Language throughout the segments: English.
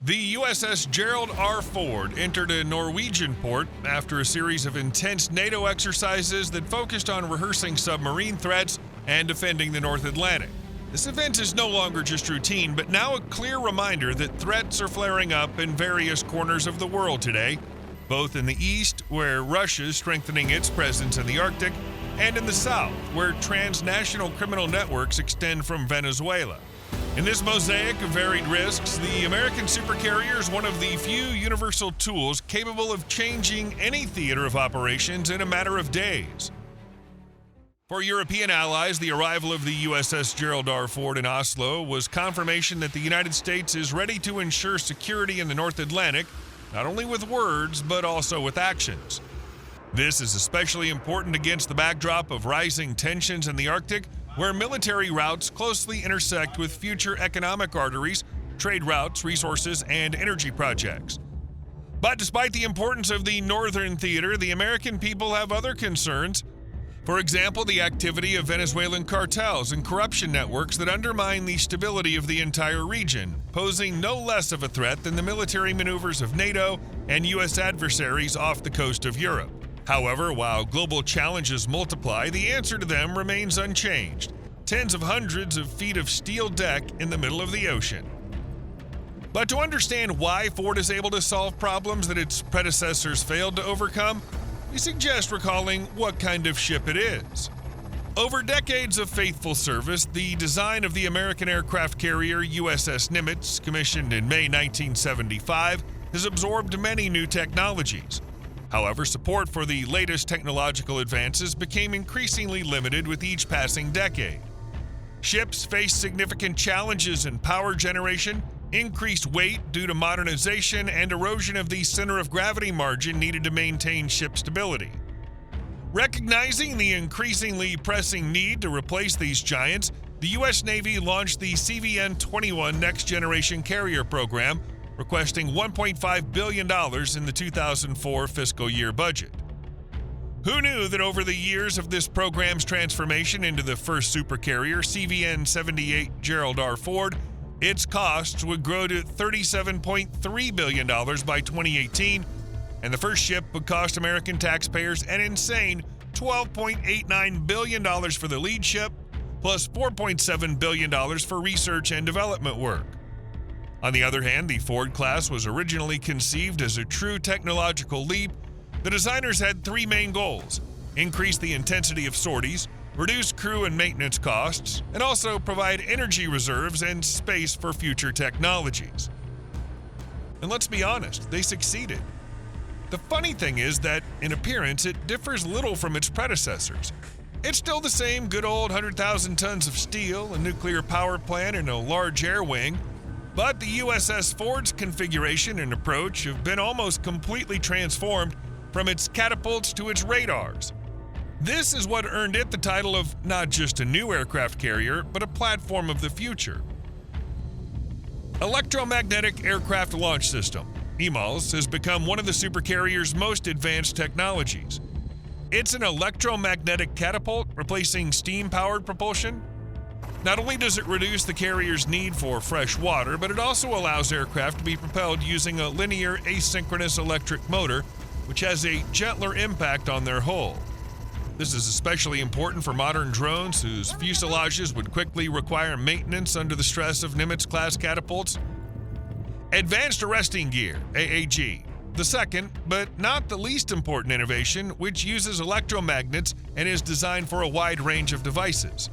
The USS Gerald R. entered a Norwegian port after a series of intense NATO exercises that focused on rehearsing submarine threats and defending the North Atlantic. This event is no longer just routine, but now a clear reminder that threats are flaring up in various corners of the world today, both in the east, where Russia is strengthening its presence in the Arctic, and in the south, where transnational criminal networks extend from Venezuela. In this mosaic of varied risks, the American supercarrier is one of the few universal tools capable of changing any theater of operations in a matter of days. For European allies, the arrival of the USS Gerald R. in Oslo was confirmation that the United States is ready to ensure security in the North Atlantic, not only with words, but also with actions. This is especially important against the backdrop of rising tensions in the Arctic, where military routes closely intersect with future economic arteries, trade routes, resources, and energy projects. But despite the importance of the northern theater, the American people have other concerns. For example, the activity of Venezuelan cartels and corruption networks that undermine the stability of the entire region, posing no less of a threat than the military maneuvers of NATO and U.S. adversaries off the coast of Europe. However, while global challenges multiply, the answer to them remains unchanged: tens of hundreds of feet of steel deck in the middle of the ocean. But to understand why Ford is able to solve problems that its predecessors failed to overcome, we suggest recalling what kind of ship it is. Over decades of faithful service, the design of the American aircraft carrier USS Nimitz, commissioned in May 1975, has absorbed many new technologies. However, support for the latest technological advances became increasingly limited with each passing decade. Ships faced significant challenges in power generation, increased weight due to modernization, and erosion of the center of gravity margin needed to maintain ship stability. Recognizing the increasingly pressing need to replace these giants, the U.S. Navy launched the CVN-21 Next Generation Carrier program, requesting $1.5 billion in the 2004 fiscal year budget. Who knew that over the years of this program's transformation into the first supercarrier, CVN-78 Gerald R. its costs would grow to $37.3 billion by 2018, and the first ship would cost American taxpayers an insane $12.89 billion for the lead ship, plus $4.7 billion for research and development work. On the other hand, the Ford class was originally conceived as a true technological leap. The designers had three main goals: increase the intensity of sorties, reduce crew and maintenance costs, and also provide energy reserves and space for future technologies. And let's be honest, they succeeded. The funny thing is that, in appearance, it differs little from its predecessors. It's still the same good old 100,000 tons of steel, a nuclear power plant, and a large air wing. But the USS Ford's configuration and approach have been almost completely transformed, from its catapults to its radars. This is what earned it the title of not just a new aircraft carrier, but a platform of the future. Electromagnetic Aircraft Launch System, EMALS, has become one of the supercarrier's most advanced technologies. It's an electromagnetic catapult replacing steam-powered propulsion. Not only does it reduce the carrier's need for fresh water, but it also allows aircraft to be propelled using a linear asynchronous electric motor, which has a gentler impact on their hull. This is especially important for modern drones whose fuselages would quickly require maintenance under the stress of Nimitz-class catapults. Advanced Arresting Gear, AAG, the second, but not the least important innovation, which uses electromagnets and is designed for a wide range of devices.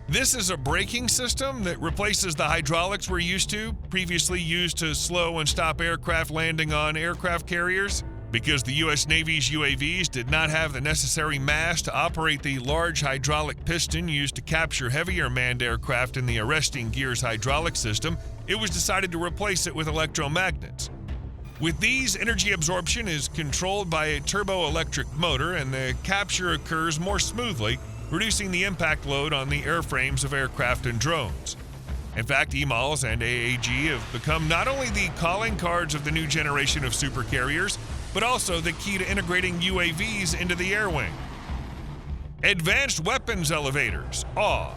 This is a braking system that replaces the hydraulics we're previously used to slow and stop aircraft landing on aircraft carriers. Because the U.S. Navy's UAVs did not have the necessary mass to operate the large hydraulic piston used to capture heavier manned aircraft in the arresting gear's hydraulic system, it was decided to replace it with electromagnets. With these, energy absorption is controlled by a turboelectric motor, and the capture occurs more smoothly, reducing the impact load on the airframes of aircraft and drones. In fact, EMALS and AAG have become not only the calling cards of the new generation of supercarriers, but also the key to integrating UAVs into the air wing. Advanced Weapons Elevators, AW.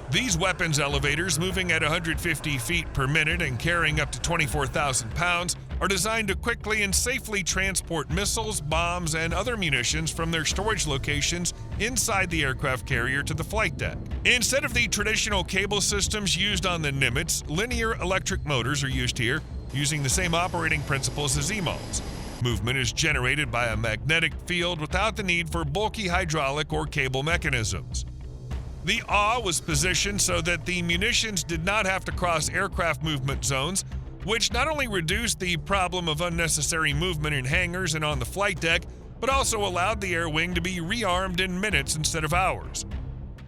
These weapons elevators, moving at 150 feet per minute and carrying up to 24,000 pounds, are designed to quickly and safely transport missiles, bombs, and other munitions from their storage locations inside the aircraft carrier to the flight deck. Instead of the traditional cable systems used on the Nimitz, linear electric motors are used here, using the same operating principles as EMALs. Movement is generated by a magnetic field without the need for bulky hydraulic or cable mechanisms. The AW was positioned so that the munitions did not have to cross aircraft movement zones, which not only reduced the problem of unnecessary movement in hangars and on the flight deck, but also allowed the air wing to be rearmed in minutes instead of hours.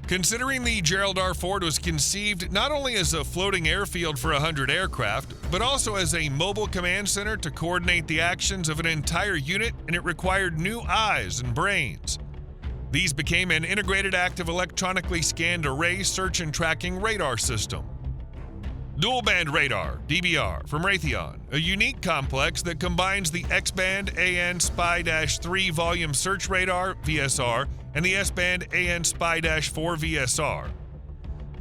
Considering the Gerald R. Ford was conceived not only as a floating airfield for 100 aircraft, but also as a mobile command center to coordinate the actions of an entire unit, and it required new eyes and brains. These became an integrated active electronically scanned array search and tracking radar system. Dual Band Radar, DBR, from Raytheon, a unique complex that combines the X-Band AN Spy-3 Volume Search Radar, VSR, and the S-Band AN Spy-4 VSR.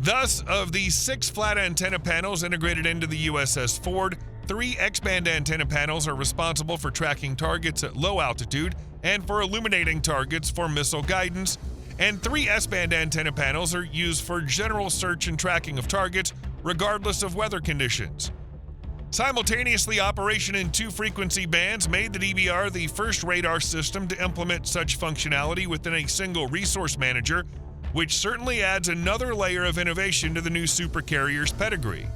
Thus, of the 6 flat antenna panels integrated into the USS Ford, 3 X-band antenna panels are responsible for tracking targets at low altitude and for illuminating targets for missile guidance, and 3 S-band antenna panels are used for general search and tracking of targets, regardless of weather conditions. Simultaneously, operation in 2 frequency bands made the DBR the first radar system to implement such functionality within a single resource manager, which certainly adds another layer of innovation to the new supercarrier's pedigree.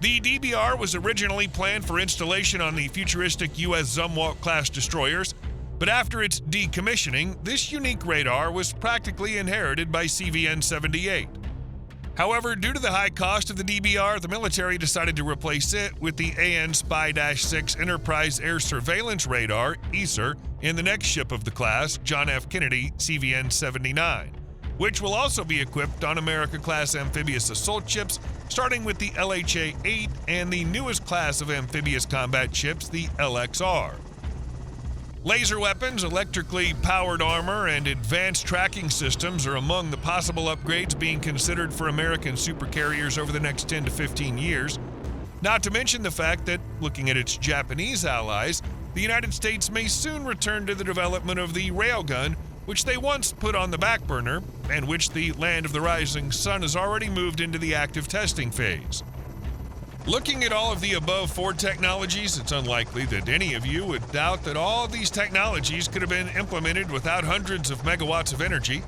The DBR was originally planned for installation on the futuristic U.S. Zumwalt-class destroyers, but after its decommissioning, this unique radar was practically inherited by CVN-78. However, due to the high cost of the DBR, the military decided to replace it with the AN Spy-6 Enterprise Air Surveillance Radar, ESR, in the next ship of the class, John F. Kennedy CVN-79, which will also be equipped on America-class amphibious assault ships, starting with the LHA-8 and the newest class of amphibious combat ships, the LXR. Laser weapons, electrically powered armor, and advanced tracking systems are among the possible upgrades being considered for American supercarriers over the next 10 to 15 years. Not to mention the fact that, looking at its Japanese allies, the United States may soon return to the development of the railgun, which they once put on the back burner, and which the land of the rising sun has already moved into the active testing phase. Looking at all of the above 4 technologies, it's unlikely that any of you would doubt that all of these technologies could have been implemented without hundreds of megawatts of energy.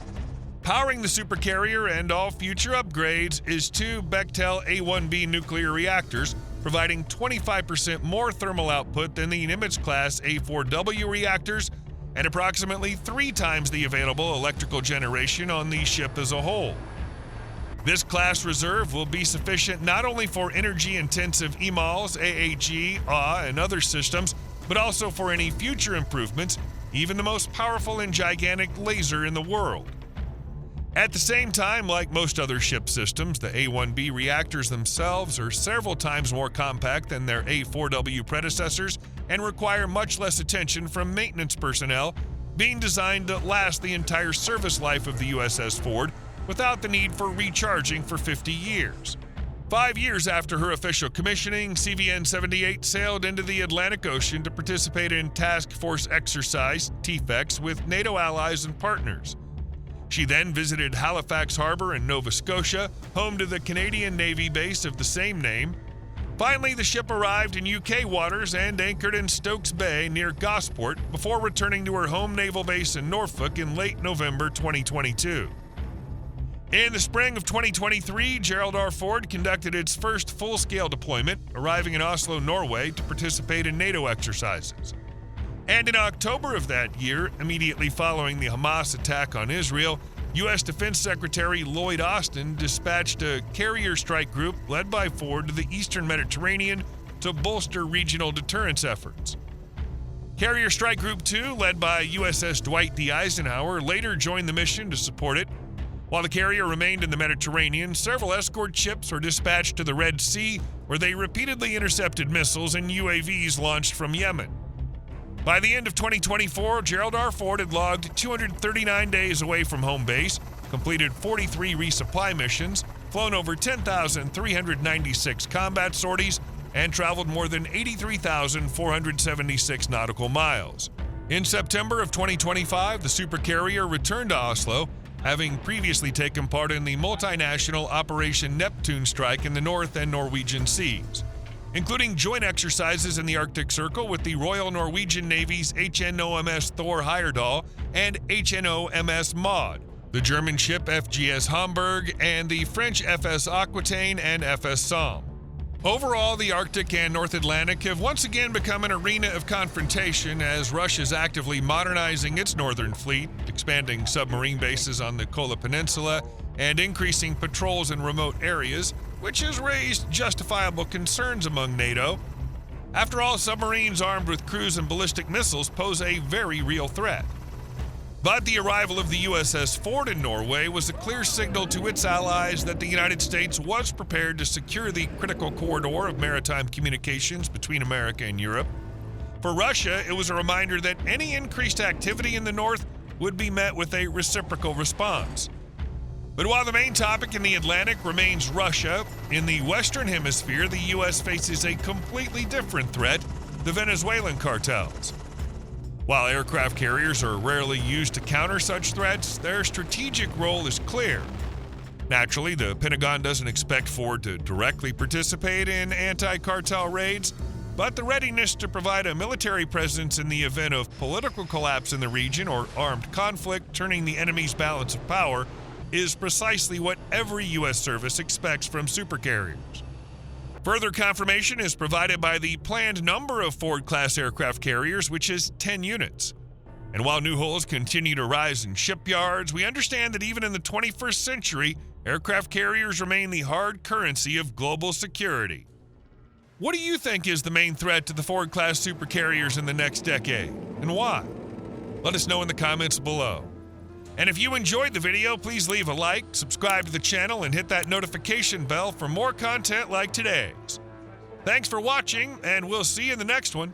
Powering the supercarrier and all future upgrades is 2 Bechtel A1B nuclear reactors, providing 25% more thermal output than the Nimitz-class A4W reactors, and approximately 3 times the available electrical generation on the ship as a whole. This class reserve will be sufficient not only for energy-intensive EMALs, AAG, AW, and other systems, but also for any future improvements, even the most powerful and gigantic laser in the world. At the same time, like most other ship systems, the A1B reactors themselves are several times more compact than their A4W predecessors and require much less attention from maintenance personnel, being designed to last the entire service life of the USS Ford without the need for recharging for 50 years. 5 years after her official commissioning, CVN-78 sailed into the Atlantic Ocean to participate in Task Force Exercise, TFEX, with NATO allies and partners. She then visited Halifax Harbor in Nova Scotia, home to the Canadian Navy base of the same name. Finally, the ship arrived in UK waters and anchored in Stokes Bay near Gosport before returning to her home naval base in Norfolk in late November 2022. In the spring of 2023, Gerald R. Ford conducted its first full-scale deployment, arriving in Oslo, Norway, to participate in NATO exercises. And in October of that year, immediately following the Hamas attack on Israel, U.S. Defense Secretary Lloyd Austin dispatched a carrier strike group led by Ford to the Eastern Mediterranean to bolster regional deterrence efforts. Carrier Strike Group 2, led by USS Dwight D. Eisenhower, later joined the mission to support it. While the carrier remained in the Mediterranean, several escort ships were dispatched to the Red Sea, where they repeatedly intercepted missiles and UAVs launched from Yemen. By the end of 2024, Gerald R. Ford had logged 239 days away from home base, completed 43 resupply missions, flown over 10,396 combat sorties, and traveled more than 83,476 nautical miles. In September of 2025, the supercarrier returned to Oslo, having previously taken part in the multinational Operation Neptune strike in the North and Norwegian seas, including joint exercises in the Arctic Circle with the Royal Norwegian Navy's HNOMS Thor Heyerdahl and HNOMS Maud, the German ship FGS Hamburg, and the French FS Aquitaine and FS Somme. Overall, the Arctic and North Atlantic have once again become an arena of confrontation as Russia is actively modernizing its northern fleet, expanding submarine bases on the Kola Peninsula, and increasing patrols in remote areas, which has raised justifiable concerns among NATO. After all, submarines armed with cruise and ballistic missiles pose a very real threat. But the arrival of the USS Ford in Norway was a clear signal to its allies that the United States was prepared to secure the critical corridor of maritime communications between America and Europe. For Russia, it was a reminder that any increased activity in the north would be met with a reciprocal response. But while the main topic in the Atlantic remains Russia, in the Western Hemisphere, the U.S. faces a completely different threat: the Venezuelan cartels. While aircraft carriers are rarely used to counter such threats, their strategic role is clear. Naturally, the Pentagon doesn't expect Ford to directly participate in anti-cartel raids, but the readiness to provide a military presence in the event of political collapse in the region or armed conflict turning the enemy's balance of power is precisely what every U.S. service expects from supercarriers. Further confirmation is provided by the planned number of Ford-class aircraft carriers, which is 10 units. And while new hulls continue to rise in shipyards, we understand that even in the 21st century, aircraft carriers remain the hard currency of global security. What do you think is the main threat to the Ford-class supercarriers in the next decade, and why? Let us know in the comments below. And if you enjoyed the video, please leave a like, subscribe to the channel, and hit that notification bell for more content like today's. Thanks for watching, and we'll see you in the next one.